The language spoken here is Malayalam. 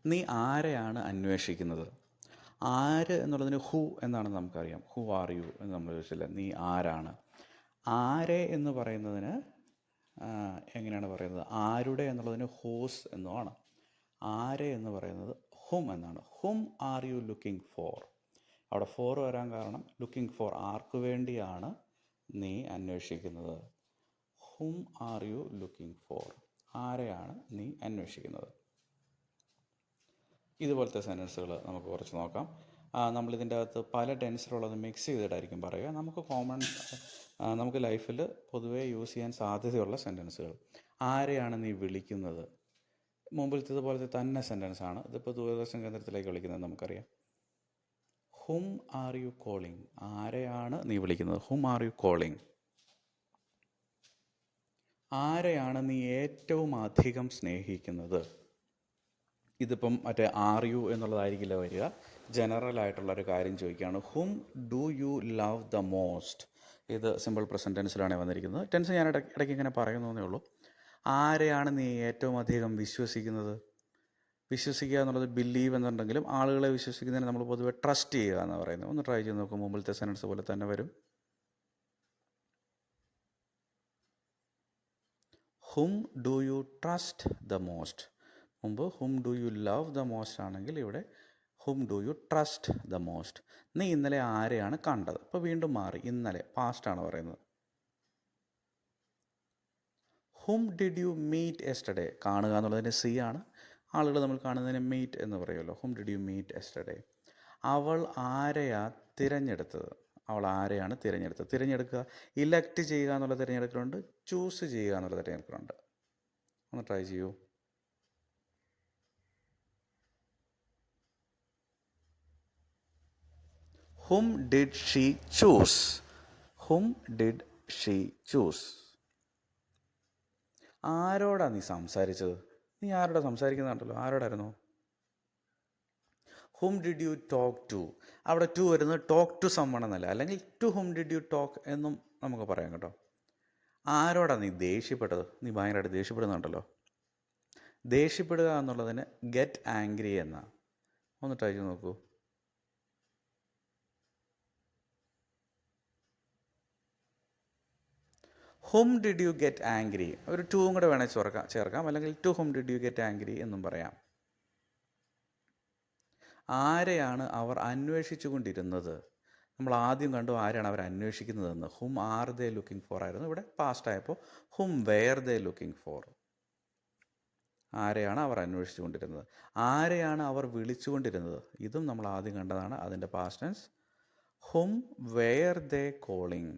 നീ ആരെയാണ് അന്വേഷിക്കുന്നത്? ആര് എന്നുള്ളതിന് ഹു എന്നാണെന്ന് നമുക്കറിയാം. ഹു ആർ യു എന്ന് നമ്മൾ ചോദിച്ചില്ല. നീ ആരാണ്? ആരെ എന്ന് പറയുന്നതിന് എങ്ങനെയാണ് പറയുന്നത്? ആരുടെ എന്നുള്ളതിന് ഹൂസ് എന്നുമാണ്. ആരെ എന്ന് പറയുന്നത് ഹും എന്നാണ്. ഹും ആർ യു ലുക്കിംഗ് ഫോർ? അവിടെ ഫോർ വരാൻ കാരണം ലുക്കിംഗ് ഫോർ ആർക്ക് വേണ്ടിയാണ് നീ അന്വേഷിക്കുന്നത്? ഹും ആർ യു ലുക്കിംഗ് ഫോർ? ആരെയാണ് നീ അന്വേഷിക്കുന്നത്? ഇതുപോലത്തെ സെൻറ്റൻസുകൾ നമുക്ക് കുറച്ച് നോക്കാം. നമ്മളിതിൻ്റെ അകത്ത് പല ടെൻസിലുള്ളത് മിക്സ് ചെയ്തിട്ടായിരിക്കും പറയുക. നമുക്ക് ലൈഫിൽ പൊതുവേ യൂസ് ചെയ്യാൻ സാധ്യതയുള്ള സെൻറ്റൻസുകൾ. ആരെയാണ് നീ വിളിക്കുന്നത്? മുമ്പിലത്തേതുപോലത്തെ തന്നെ സെൻറ്റൻസാണ്. ഇതിപ്പോൾ ദൂരദർശൻ കേന്ദ്രത്തിലേക്ക് വിളിക്കുന്നത് നമുക്കറിയാം. ഹും ആർ യു കോളിംഗ്? ആരെയാണ് നീ വിളിക്കുന്നത്? ഹും ആർ യു കോളിംഗ്? ആരെയാണ് നീ ഏറ്റവും അധികം സ്നേഹിക്കുന്നത്? ഇതിപ്പം മറ്റേ ആർ യു എന്നുള്ളതായിരിക്കില്ല വരിക. ജനറൽ ആയിട്ടുള്ളൊരു കാര്യം ചോദിക്കുകയാണ്. Whom do you love the most? ഇത് സിമ്പിൾ പ്രസൻറ്റ് ടെൻസിലാണ് വന്നിരിക്കുന്നത്. ടെൻസ് ഞാൻ ഇടയ്ക്ക് ഇങ്ങനെ പറയുന്നതേ ഉള്ളൂ. ആരെയാണ് നീ ഏറ്റവും അധികം വിശ്വസിക്കുന്നത്? വിശ്വസിക്കുക എന്നുള്ളത് ബിലീവ് എന്നുണ്ടെങ്കിലും ആളുകളെ വിശ്വസിക്കുന്നതിന് നമ്മൾ പൊതുവെ ട്രസ്റ്റ് ചെയ്യുക എന്ന് പറയുന്നത്. ഒന്ന് ട്രൈ ചെയ്ത് നോക്കും. മുമ്പിലത്തെ സെൻറ്റൻസ് പോലെ തന്നെ വരും. Whom do you trust the most? മുമ്പ് whom do you love the most ആണെങ്കിൽ ഇവിടെ whom do you trust the most. നീ ഇന്നലെ ആരെയാണ് കണ്ടത്? ഇപ്പോൾ വീണ്ടും മാറി, ഇന്നലെ പാസ്റ്റാണ് പറയുന്നത്. ഹും ഡിഡ് യു മീറ്റ് യെസ്റ്റർഡേ? കാണുക എന്നുള്ളതിന് സി ആണ്. ആളുകൾ നമ്മൾ കാണുന്നതിന് മീറ്റ് എന്ന് പറയുമല്ലോ. ഹും ഡിഡ് യു മീറ്റ് യെസ്റ്റർഡേ? അവൾ ആരെയാ തിരഞ്ഞെടുത്തത്? അവൾ ആരെയാണ് തിരഞ്ഞെടുത്തത്? തിരഞ്ഞെടുക്കുക, ഇലക്ട് ചെയ്യുക എന്നുള്ള തിരഞ്ഞെടുക്കലുണ്ട്, ചൂസ് ചെയ്യുക എന്നുള്ള തിരഞ്ഞെടുക്കലുണ്ട്. ഒന്ന് ട്രൈ ചെയ്യൂ. Whom did she choose? Whom did she choose? ആരോടാ നീ സംസാരിച്ചത്? നീ ആരോടാ സംസാരിക്കുന്നുണ്ടല്ലോ, ആരോടായിരുന്നു? Whom did you talk to? അവിടെ ടു വരുന്നത് ടോക്ക് ടു സമ്മൺ എന്നല്ല, അല്ലെങ്കിൽ to hmm did you talk എന്നും നമുക്ക് പറയാം കേട്ടോ. ആരോടാ നീ ദേഷ്യപ്പെട്ടത്? നീ ഭയങ്കരമായിട്ട് ദേഷ്യപ്പെടുന്നുണ്ടല്ലോ. ദേഷ്യപ്പെടുക എന്നുള്ളതിന് ഗെറ്റ് ആംഗ്രി എന്നാണ്. ഒന്ന് ട്രൈ ചെയ്ത് നോക്കൂ. Hmm did you get angry? ഒരു ടൂവും കൂടെ വേണേൽ ചേർക്കാം, അല്ലെങ്കിൽ to hmm did you get angry എന്നും പറയാം. ആരെയാണ് അവർ അന്വേഷിച്ചു കൊണ്ടിരുന്നത്? നമ്മൾ ആദ്യം കണ്ടു ആരെയാണ് അവർ അന്വേഷിക്കുന്നതെന്ന്. Whom are they looking for ആയിരുന്നു. ഇവിടെ പാസ്റ്റ് ആയപ്പോൾ whom were they looking for? ആരെയാണ് അവർ അന്വേഷിച്ചു കൊണ്ടിരുന്നത്? ആരെയാണ് അവർ വിളിച്ചുകൊണ്ടിരുന്നത്? ഇതും നമ്മൾ ആദ്യം കണ്ടതാണ്. അതിൻ്റെ past tense hmm were they calling?